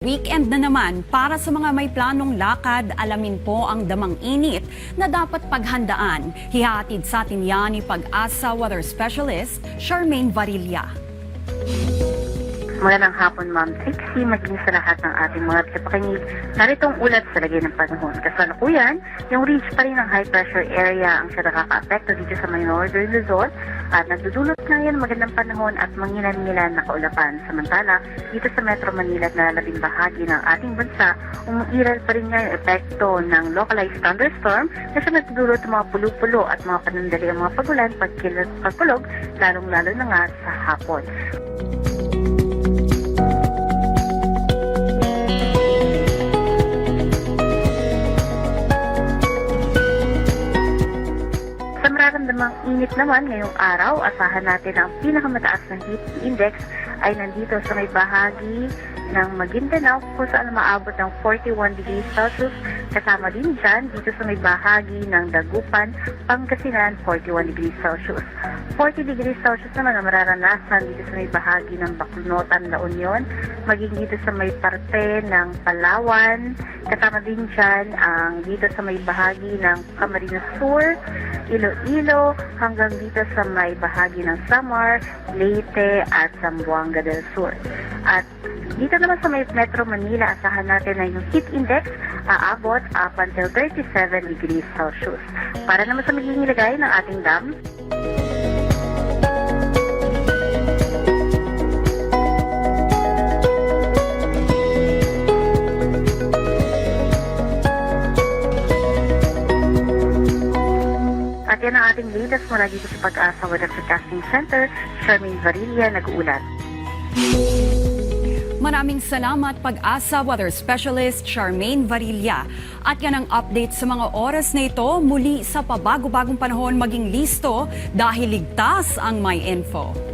Weekend na naman, para sa mga may planong lakad, alamin po ang damang init na dapat paghandaan. Hihatid sa atin yan ni Pag-asa Weather Specialist, Charmaine Varilla. Magandang hapon, Ma'am Trixie, maging sa lahat ng ating mga tagapakinig. Narito ang ulat sa lagay ng panahon. Kasalukuyan, yung ridge pa rin ng high pressure area ang siya nakaka-apekto dito sa may northern Luzon at nagdudulot na yan magandang panahon at mangilan-ngilan na kaulapan. Samantala, dito sa Metro Manila at labing bahagi ng ating bansa, umiiral pa rin nga yung epekto ng localized thunderstorm na siya nagdudulot ng mga pulo-pulo at mga panandali ang mga pagulan, pagkulog, lalong-lalo na nga sa hapon. Sa mararamdamang init naman ngayong araw, asahan natin ang pinakamataas na heat index ay nandito sa may bahagi ng Maguindanao kung saan maabot ng 41 degrees Celsius. Kasama din dyan dito sa may bahagi ng Dagupan, Pangasinan, 41 degrees Celsius. 40 degrees Celsius naman ang mararanasan dito sa may bahagi ng Baclonotan, La Union, maging dito sa may parte ng Palawan. Kasama din dyan ang dito sa may bahagi ng Camarines Sur, Iloilo, hanggang dito sa may bahagi ng Samar, Leyte at Zamboanga del Sur. At dito naman sa may Metro Manila, asahan natin na yung heat index aabot up until 37 degrees Celsius. Para naman sa magiging lagay ng ating dam, at yan ang ating latest mula dito sa Pag-asa Weather Forecasting Center. Charmaine Varilla, nag-uulat. Maraming salamat Pag-asa Weather Specialist Charmaine Varilla. At yan ang update sa mga oras na ito. Muli sa pabago-bagong panahon maging listo dahil ligtas ang may info.